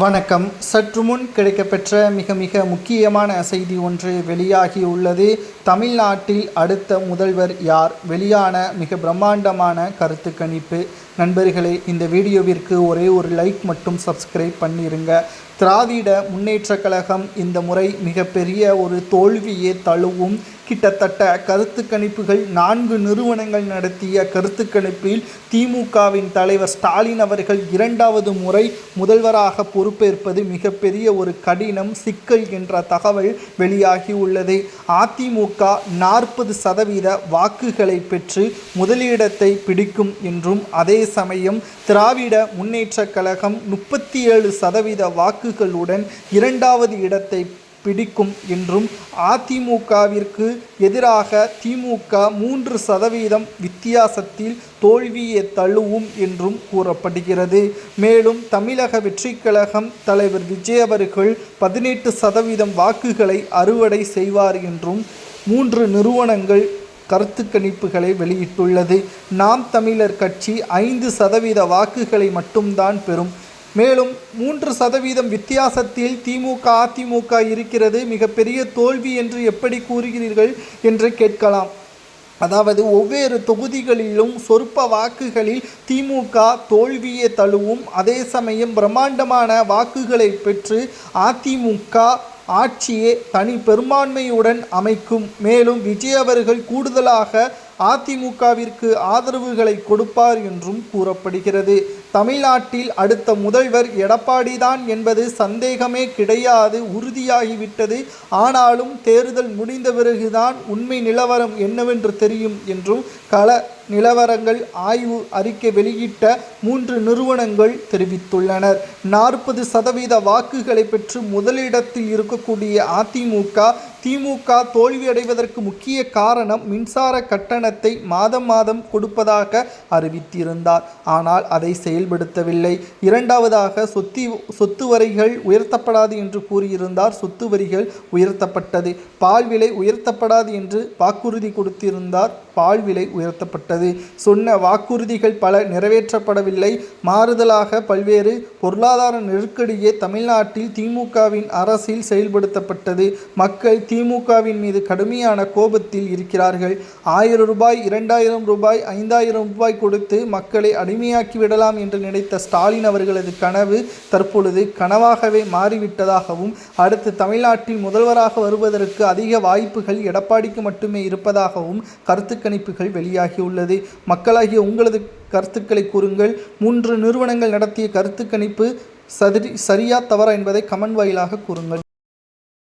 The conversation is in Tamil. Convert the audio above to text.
வணக்கம். சற்று முன் கிடைக்கப்பெற்ற மிக முக்கியமான செய்தி ஒன்று வெளியாகியுள்ளது. தமிழ்நாட்டில் அடுத்த முதல்வர் யார்? வெளியான மிக பிரம்மாண்டமான கருத்து கணிப்பு. நண்பர்களே, இந்த வீடியோவிற்கு ஒரே ஒரு லைக் மட்டும் சப்ஸ்கிரைப் பண்ணிருங்க. திராவிட முன்னேற்ற கழகம் இந்த முறை மிகப்பெரிய ஒரு தோல்வியே தழுவும். கிட்டத்தட்ட கருத்து கணிப்புகள் 4 நிறுவனங்கள் நடத்திய கருத்து கணிப்பில் திமுகவின் தலைவர் ஸ்டாலின் அவர்கள் 2வது முறை முதல்வராக பொறுப்பேற்பது மிகப்பெரிய ஒரு கடினம் சிக்கல் என்ற தகவல் வெளியாகியுள்ளது. அதிமுக 40% வாக்குகளை பெற்று முதலிடத்தை பிடிக்கும் என்றும், அதே சமயம் திராவிட முன்னேற்ற கழகம் 37% வாக்குகளுடன் 2வது இடத்தை பிடிக்கும் என்றும், அதிமுகவிற்கு எதிராக திமுக 3% வித்தியாசத்தில் தோல்வியை தழுவும் என்றும் கூறப்படுகிறது. மேலும் தமிழக வெற்றி கழகம் தலைவர் விஜய் அவர்கள் 18% வாக்குகளை அறுவடை செய்வார் என்றும் 3 நிறுவனங்கள் கருத்து கணிப்புகளை வெளியிட்டுள்ளது. நாம் தமிழர் கட்சி 5% வாக்குகளை மட்டும்தான் பெறும். மேலும் 3% வித்தியாசத்தில் திமுக அதிமுக இருக்கிறது. மிகப்பெரிய தோல்வி என்று எப்படி கூறுகிறீர்கள் என்று கேட்கலாம். அதாவது ஒவ்வொரு தொகுதிகளிலும் சொற்ப வாக்குகளில் திமுக தோல்வியை தழுவும். அதே சமயம் பிரம்மாண்டமான வாக்குகளை பெற்று அதிமுக ஆட்சியை தனி பெரும்பான்மையுடன் அமைக்கும். மேலும் விஜய் அவர்கள் கூடுதலாக அதிமுகவிற்கு ஆதரவுகளை கொடுப்பார் என்றும் கூறப்படுகிறது. தமிழ்நாட்டில் அடுத்த முதல்வர் எடப்பாடி தான் என்பது சந்தேகமே கிடையாது, உறுதியாகிவிட்டது. ஆனாலும் தேர்தல் முடிந்த பிறகுதான் உண்மை நிலவரம் என்னவென்று தெரியும் என்றும் கள நிலவரங்கள் ஆய்வு அறிக்கை வெளியிட்ட 3 நிறுவனங்கள் தெரிவித்துள்ளனர். 40% வாக்குகளை பெற்று முதலிடத்தில் இருக்கக்கூடிய திமுக தோல்வியடைவதற்கு முக்கிய காரணம் மின்சார கட்டணத்தை மாதம் கொடுப்பதாக அறிவித்திருந்தார். ஆனால் அதை செயல்படுத்தவில்லை. 2வதாக சொத்து வரிகள் உயர்த்தப்படாது என்று கூறியிருந்தார். சொத்து வரிகள் உயர்த்தப்பட்டது. பால் விலை உயர்த்தப்படாது என்று வாக்குறுதி கொடுத்திருந்தார். பால் விலை உயர்த்தப்பட்டது. சொன்ன வாக்குறுதிகள் பல நிறைவேற்றப்படவில்லை. மாறுதலாக பல்வேறு பொருளாதார நெருக்கடியே தமிழ்நாட்டில் திமுகவின் அரசில் செயல்படுத்தப்பட்டது. மக்கள் திமுகவின் மீது கடுமையான கோபத்தில் இருக்கிறார்கள். 1000 ரூபாய், 2000 ரூபாய், 5000 ரூபாய் கொடுத்து மக்களை அடிமையாக்கி விடலாம் என்று நினைத்த ஸ்டாலின் அவர்களது கனவு தற்பொழுது கனவாகவே மாறிவிட்டதாகவும், அடுத்து தமிழ்நாட்டில் முதல்வராக வருவதற்கு அதிக வாய்ப்புகள் எடப்பாடிக்கு மட்டுமே இருப்பதாகவும் கருத்து கணிப்புகள் வெளியாகியுள்ளது. மக்களாகிய உங்களது கருத்துக்களை கூறுங்கள். 3 நிறுவனங்கள் நடத்திய கருத்து கணிப்பு சரியா தவறா என்பதை கமெண்ட் வாயிலாக கூறுங்கள்.